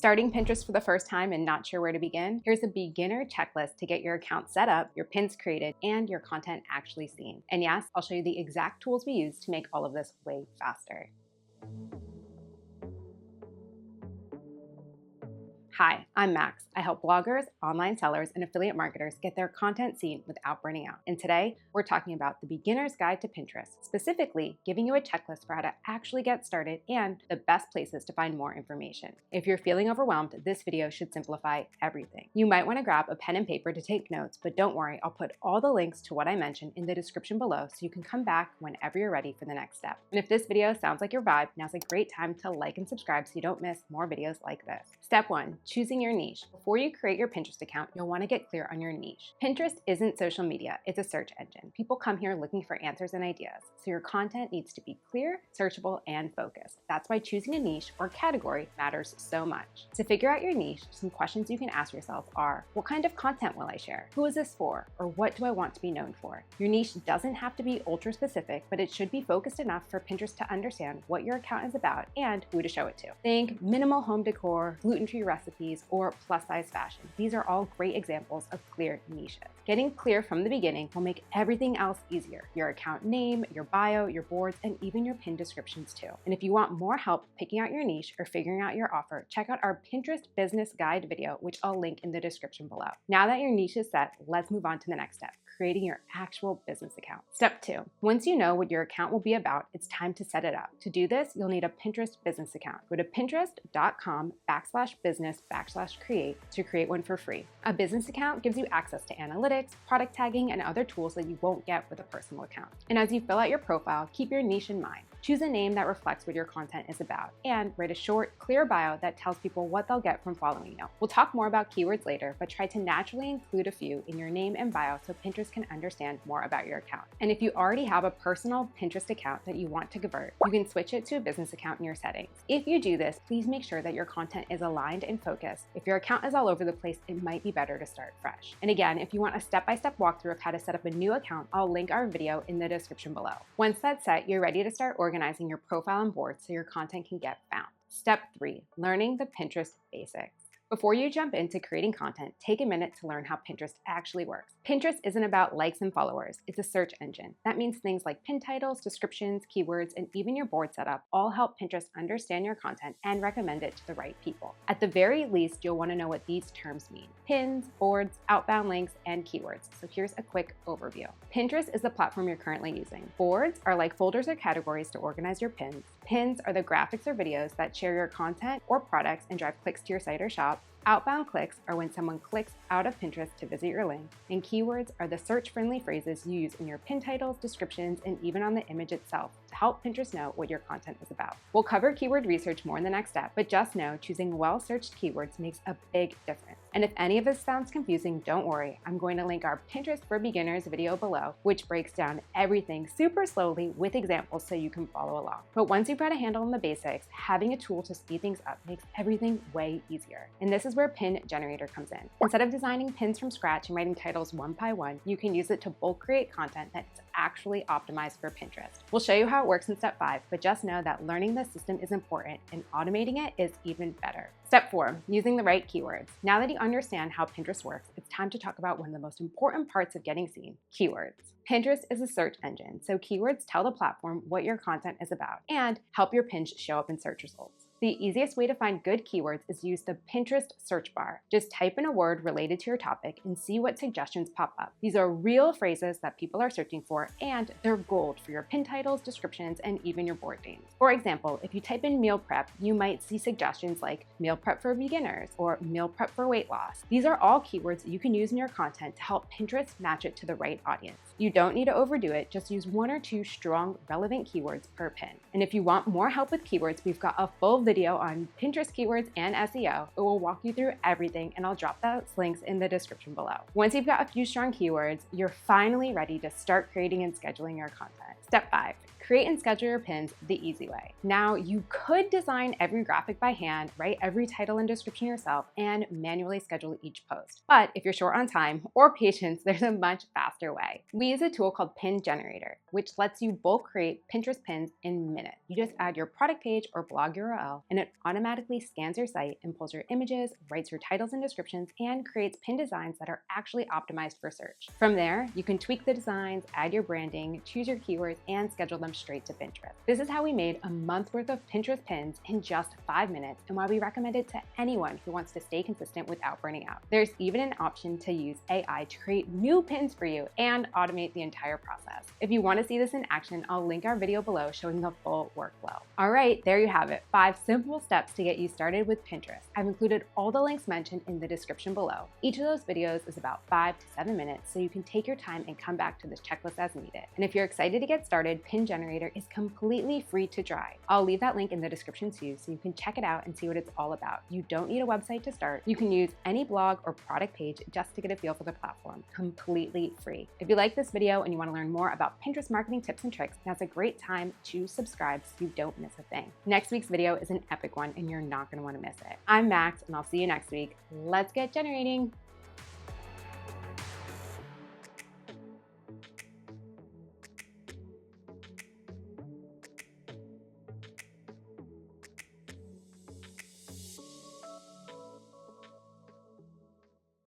Starting Pinterest for the first time and not sure where to begin? Here's a beginner checklist to get your account set up, your pins created, and your content actually seen. And yes, I'll show you the exact tools we use to make all of this way faster. Hi, I'm Max. I help bloggers, online sellers, and affiliate marketers get their content seen without burning out. And today, we're talking about the beginner's guide to Pinterest, specifically giving you a checklist for how to actually get started and the best places to find more information. If you're feeling overwhelmed, this video should simplify everything. You might want to grab a pen and paper to take notes, but don't worry, I'll put all the links to what I mentioned in the description below so you can come back whenever you're ready for the next step. And if this video sounds like your vibe, now's a great time to like and subscribe so you don't miss more videos like this. Step 1. Choosing your niche. Before you create your Pinterest account, you'll want to get clear on your niche. Pinterest isn't social media, it's a search engine. People come here looking for answers and ideas, so your content needs to be clear, searchable, and focused. That's why choosing a niche or category matters so much. To figure out your niche, some questions you can ask yourself are, what kind of content will I share? Who is this for? Or what do I want to be known for? Your niche doesn't have to be ultra specific, but it should be focused enough for Pinterest to understand what your account is about and who to show it to. Think minimal home decor, gluten-free recipes, or plus-size fashion. These are all great examples of clear niches. Getting clear from the beginning will make everything else easier. Your account name, your bio, your boards, and even your pin descriptions too. And if you want more help picking out your niche or figuring out your offer, check out our Pinterest business guide video, which I'll link in the description below. Now that your niche is set, let's move on to the next step, creating your actual business account. Step 2. Once you know what your account will be about, it's time to set it up. To do this, you'll need a Pinterest business account. Go to pinterest.com/business/create to create one for free. A business account gives you access to analytics, product tagging, and other tools that you won't get with a personal account. And as you fill out your profile, keep your niche in mind. Choose a name that reflects what your content is about, and write a short, clear bio that tells people what they'll get from following you. We'll talk more about keywords later, but try to naturally include a few in your name and bio so Pinterest can understand more about your account. And if you already have a personal Pinterest account that you want to convert, you can switch it to a business account in your settings. If you do this, please make sure that your content is aligned and focused. If your account is all over the place, it might be better to start fresh. And again, if you want a step-by-step walkthrough of how to set up a new account, I'll link our video in the description below. Once that's set, you're ready to start organizing your profile and board so your content can get found. Step 3. Learning the Pinterest basics. Before you jump into creating content, take a minute to learn how Pinterest actually works. Pinterest isn't about likes and followers, it's a search engine. That means things like pin titles, descriptions, keywords, and even your board setup all help Pinterest understand your content and recommend it to the right people. At the very least, you'll want to know what these terms mean: pins, boards, outbound links, and keywords. So here's a quick overview. Pinterest is the platform you're currently using. Boards are like folders or categories to organize your pins. Pins are the graphics or videos that share your content or products and drive clicks to your site or shop. Outbound clicks are when someone clicks out of Pinterest to visit your link, and keywords are the search-friendly phrases you use in your pin titles, descriptions, and even on the image itself to help Pinterest know what your content is about. We'll cover keyword research more in the next step, but just know choosing well-searched keywords makes a big difference. And if any of this sounds confusing, don't worry. I'm going to link our Pinterest for Beginners video below, which breaks down everything super slowly with examples so you can follow along. But once you've got a handle on the basics, having a tool to speed things up makes everything way easier. And this is where Pin Generator comes in. Instead of designing pins from scratch and writing titles one by one, you can use it to bulk create content that's actually optimized for Pinterest. We'll show you how it works in step 5, but just know that learning the system is important and automating it is even better. Step 4, using the right keywords. Now that you understand how Pinterest works, it's time to talk about one of the most important parts of getting seen: keywords. Pinterest is a search engine, so keywords tell the platform what your content is about and help your pins show up in search results. The easiest way to find good keywords is use the Pinterest search bar. Just type in a word related to your topic and see what suggestions pop up. These are real phrases that people are searching for, and they're gold for your pin titles, descriptions, and even your board names. For example, if you type in meal prep, you might see suggestions like meal prep for beginners or meal prep for weight loss. These are all keywords you can use in your content to help Pinterest match it to the right audience. You don't need to overdo it, just use 1 or 2 strong, relevant keywords per pin. And if you want more help with keywords, we've got a full video on Pinterest keywords and SEO. It will walk you through everything, and I'll drop those links in the description below. Once you've got a few strong keywords, you're finally ready to start creating and scheduling your content. Step 5, Create and schedule your pins the easy way. Now, you could design every graphic by hand, write every title and description yourself, and manually schedule each post. But if you're short on time or patience, there's a much faster way. We use a tool called Pin Generator, which lets you bulk create Pinterest pins in minutes. You just add your product page or blog URL, and it automatically scans your site and pulls your images, writes your titles and descriptions, and creates pin designs that are actually optimized for search. From there, you can tweak the designs, add your branding, choose your keywords, and schedule them straight to Pinterest. This is how we made a month's worth of Pinterest pins in just 5 minutes, and why we recommend it to anyone who wants to stay consistent without burning out. There's even an option to use AI to create new pins for you and automate the entire process. If you want to see this in action, I'll link our video below showing the full workflow. All right, there you have it. 5 simple steps to get you started with Pinterest. I've included all the links mentioned in the description below. Each of those videos is about 5 to 7 minutes, so you can take your time and come back to this checklist as needed. And if you're excited to get started, Pin Generator is completely free to try. I'll leave that link in the description too, so you can check it out and see what it's all about. You don't need a website to start. You can use any blog or product page just to get a feel for the platform, completely free. If you like this video and you want to learn more about Pinterest marketing tips and tricks, now's a great time to subscribe so you don't miss a thing. Next week's video is an epic one and you're not going to want to miss it. I'm Max and I'll see you next week. Let's get generating.